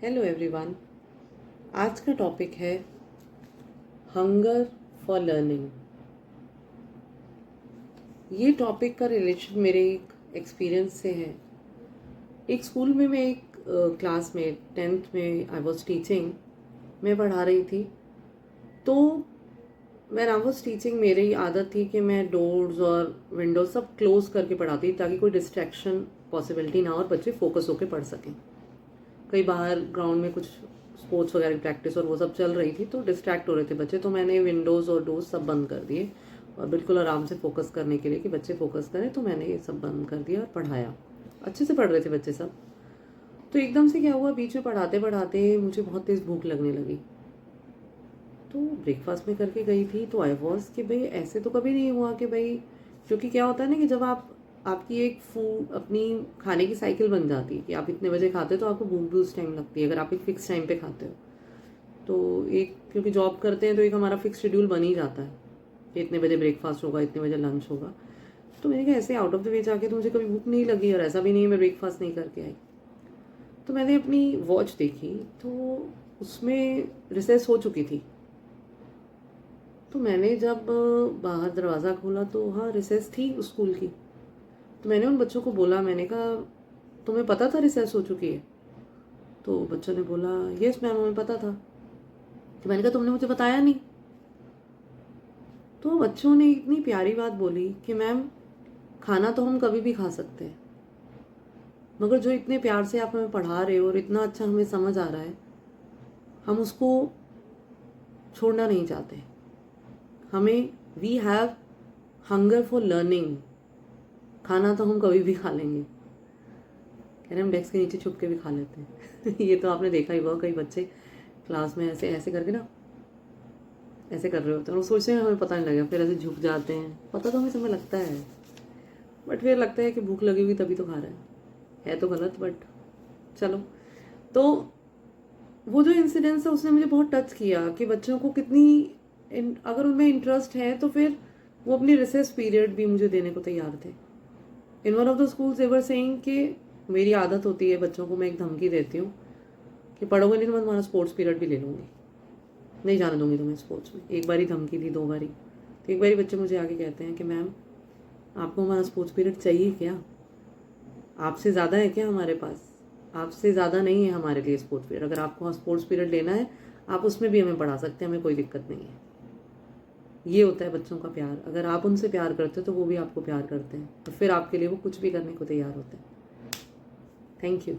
Hello everyone. आज का topic है हंगर फॉर लर्निंग। ये टॉपिक का रिलेशन मेरे एक एक्सपीरियंस से है। एक स्कूल में मैं एक क्लास में 10th में आई वॉज टीचिंग, मैं पढ़ा रही थी। तो मैं आई वॉज टीचिंग, मेरी आदत थी कि मैं डोर्स और विंडोज सब क्लोज करके पढ़ाती ताकि कोई डिस्ट्रैक्शन पॉसिबिलिटी ना हो और बच्चे फोकस होकर पढ़ सकें। कई बाहर ग्राउंड में कुछ स्पोर्ट्स वगैरह की प्रैक्टिस और वो सब चल रही थी तो डिस्ट्रैक्ट हो रहे थे बच्चे, तो मैंने विंडोज़ और डोर्स सब बंद कर दिए और बिल्कुल आराम से फोकस करने के लिए कि बच्चे फोकस करें, तो मैंने ये सब बंद कर दिया और पढ़ाया। अच्छे से पढ़ रहे थे बच्चे सब। तो एकदम से क्या हुआ, बीच में पढ़ाते पढ़ाते मुझे बहुत तेज़ भूख लगने लगी। तो ब्रेकफास्ट में करके गई थी तो आई वॉज कि भाई ऐसे तो कभी नहीं हुआ कि भाई, क्योंकि क्या होता है ना कि जब आपकी एक फूड अपनी खाने की साइकिल बन जाती है कि आप इतने बजे खाते हो तो आपको भूख भी उस टाइम लगती है अगर आप एक फिक्स टाइम पे खाते हो। तो एक क्योंकि जॉब करते हैं तो एक हमारा फिक्स शेड्यूल बन ही जाता है कि इतने बजे ब्रेकफास्ट होगा, इतने बजे लंच होगा। तो मैंने कहा ऐसे आउट ऑफ द वे जाके तो मुझे कभी भूख नहीं लगी और ऐसा भी नहीं है मैं ब्रेकफास्ट नहीं करके आई। तो मैंने अपनी वॉच देखी तो उसमें रिसेस हो चुकी थी। तो मैंने जब बाहर दरवाज़ा खोला तो हाँ रिसेस थी उस स्कूल की। तो मैंने उन बच्चों को बोला, मैंने कहा तुम्हें पता था रिसेस हो चुकी है? तो बच्चों ने बोला यस मैम हमें पता था। तो मैंने कहा तुमने मुझे बताया नहीं। तो बच्चों ने इतनी प्यारी बात बोली कि मैम खाना तो हम कभी भी खा सकते हैं, मगर जो इतने प्यार से आप हमें पढ़ा रहे हो और इतना अच्छा हमें समझ आ रहा है, हम उसको छोड़ना नहीं चाहते। हमें we have hunger for learning. खाना तो हम कभी भी खा लेंगे, कह रहे हम डेस्क के नीचे छुप के भी खा लेते हैं। ये तो आपने देखा ही होगा, कई बच्चे क्लास में ऐसे ऐसे करके ना ऐसे कर रहे होते हैं और सोचते हैं हमें पता नहीं लगेगा, फिर ऐसे झुक जाते हैं। पता तो हमें समय लगता है बट फिर लगता है कि भूख लगी हुई तभी तो खा रहे हैं। है तो गलत बट चलो। तो वो जो इंसिडेंस है उसने मुझे बहुत टच किया कि बच्चों को कितनी अगर उनमें इंटरेस्ट है तो फिर वो अपनी रिसेस पीरियड भी मुझे देने को तैयार थे। In one of the schools ever saying कि मेरी आदत होती है बच्चों को मैं एक धमकी देती हूँ कि पढ़ोगे नहीं तो मैं तुम्हारा स्पोर्ट्स पीरियड भी ले लूँगी, नहीं जाने दूंगी तुम्हें स्पोर्ट्स में। एक बारी धमकी दी, 2 बारी। तो एक बारी बच्चे मुझे आके कहते हैं कि मैम आपको हमारा स्पोर्ट्स पीरियड चाहिए क्या? आपसे ज़्यादा है क्या हमारे पास? आपसे ज़्यादा नहीं है हमारे लिए स्पोर्ट्स पीरियड। अगर आपको स्पोर्ट्स पीरियड लेना है आप उसमें भी हमें पढ़ा सकते हैं, हमें कोई दिक्कत नहीं है। ये होता है बच्चों का प्यार। अगर आप उनसे प्यार करते हो तो वो भी आपको प्यार करते हैं, तो फिर आपके लिए वो कुछ भी करने को तैयार होते हैं। Thank you.